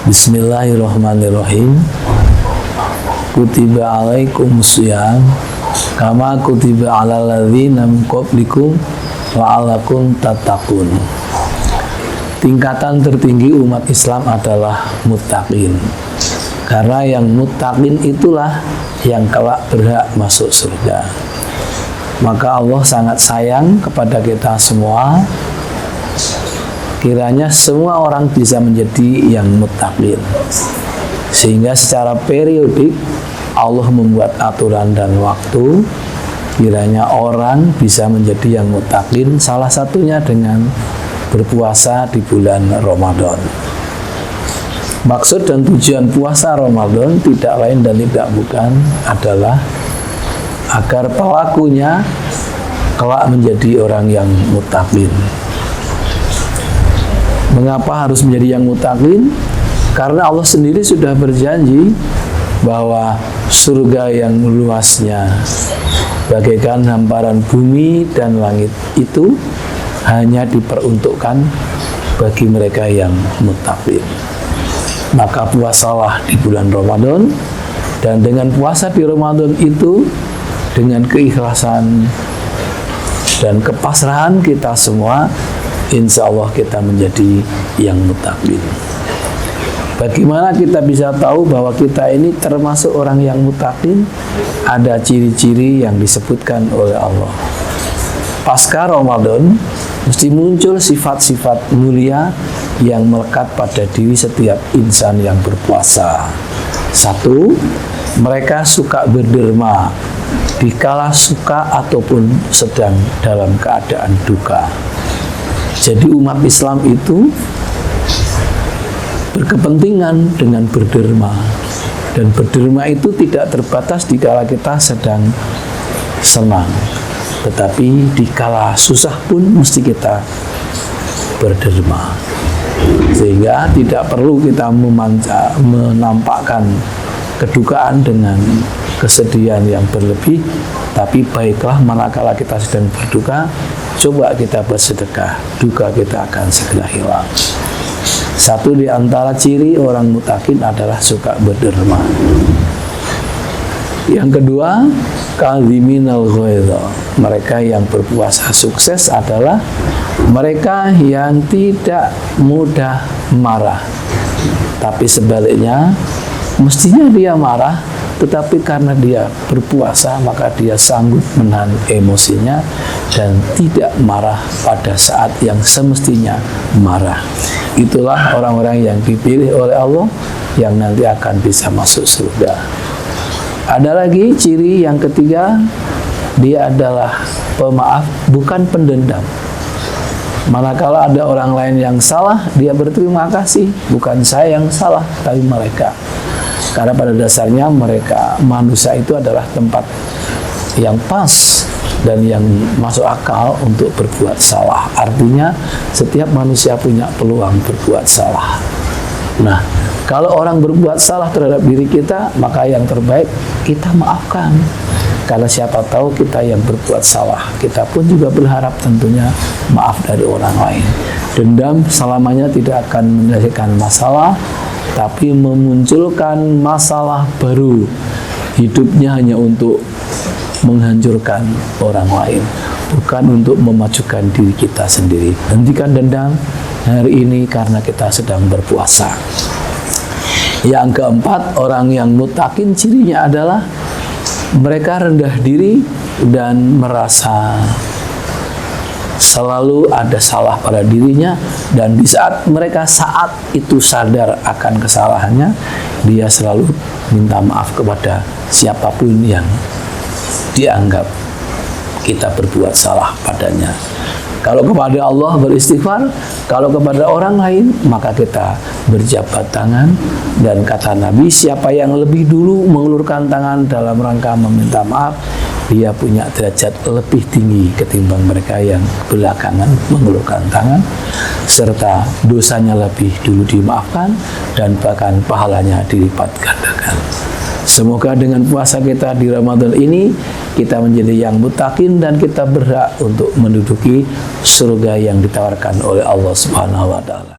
Bismillahirrahmanirrahim. Kutiba alaikumusiyam kama kutiba alal ladzina min qablikum la'allakum tattaqun. Tingkatan tertinggi umat Islam adalah muttaqin. Karena yang muttaqin itulah yang kelak berhak masuk surga. Maka Allah sangat sayang kepada kita semua. Kiranya semua orang bisa menjadi yang muttaqin. Sehingga secara periodik Allah membuat aturan dan waktu. Kiranya orang bisa menjadi yang muttaqin, salah satunya dengan berpuasa di bulan Ramadan. Maksud dan tujuan puasa Ramadan tidak lain dan tidak bukan adalah agar pelakunya kelak menjadi orang yang muttaqin. Mengapa harus menjadi yang muttaqin? Karena Allah sendiri sudah berjanji bahwa surga yang luasnya bagaikan hamparan bumi dan langit itu hanya diperuntukkan bagi mereka yang muttaqin. Maka puasalah di bulan Ramadan, dan dengan puasa di Ramadan itu, dengan keikhlasan dan kepasrahan kita semua, insya Allah kita menjadi yang muttaqin. Bagaimana kita bisa tahu bahwa kita ini termasuk orang yang muttaqin? Ada ciri-ciri yang disebutkan oleh Allah. Pasca Ramadan mesti muncul sifat-sifat mulia yang melekat pada diri setiap insan yang berpuasa. 1. Mereka suka berderma dikala suka ataupun sedang dalam keadaan duka. Jadi umat Islam itu berkepentingan dengan berderma, dan berderma itu tidak terbatas dikala kita sedang senang, tetapi dikala susah pun mesti kita berderma. Sehingga tidak perlu kita menampakkan kedukaan dengan kesedihan yang berlebih, tapi baiklah manakala kita sedang berduka, coba kita bersedekah, duka kita akan segera hilang. 1 di antara ciri orang muttaqin adalah suka berderma. Yang kedua, kadhiminal ghaidha. Mereka yang berpuasa sukses adalah mereka yang tidak mudah marah. Tapi sebaliknya, mestinya dia marah, tetapi karena dia berpuasa maka dia sanggup menahan emosinya dan tidak marah pada saat yang semestinya marah. Itulah orang-orang yang dipilih oleh Allah yang nanti akan bisa masuk surga. Ada lagi ciri yang ketiga, dia adalah pemaaf, bukan pendendam. Manakala ada orang lain yang salah, dia berterima kasih, bukan saya yang salah, tapi mereka. Karena pada dasarnya mereka, manusia itu adalah tempat yang pas dan yang masuk akal untuk berbuat salah. Artinya setiap manusia punya peluang berbuat salah. Nah, kalau orang berbuat salah terhadap diri kita, maka yang terbaik kita maafkan. Karena siapa tahu kita yang berbuat salah, kita pun juga berharap tentunya maaf dari orang lain. Dendam selamanya tidak akan menyelesaikan masalah, tapi memunculkan masalah baru. Hidupnya hanya untuk menghancurkan orang lain, bukan untuk memajukan diri kita sendiri. Hentikan dendam hari ini karena kita sedang berpuasa. Yang keempat, orang yang muttaqin cirinya adalah mereka rendah diri dan merasa selalu ada salah pada dirinya, dan di saat mereka saat itu sadar akan kesalahannya, dia selalu minta maaf kepada siapapun yang dianggap kita berbuat salah padanya. Kalau kepada Allah beristighfar, kalau kepada orang lain maka kita berjabat tangan. Dan kata Nabi, siapa yang lebih dulu mengulurkan tangan dalam rangka meminta maaf, dia punya derajat lebih tinggi ketimbang mereka yang belakangan mengulurkan tangan, serta dosanya lebih dulu dimaafkan dan bahkan pahalanya dilipat gandakan. Semoga dengan puasa kita di Ramadan ini kita menjadi yang muttaqin dan kita berhak untuk menduduki surga yang ditawarkan oleh Allah Subhanahu wa taala.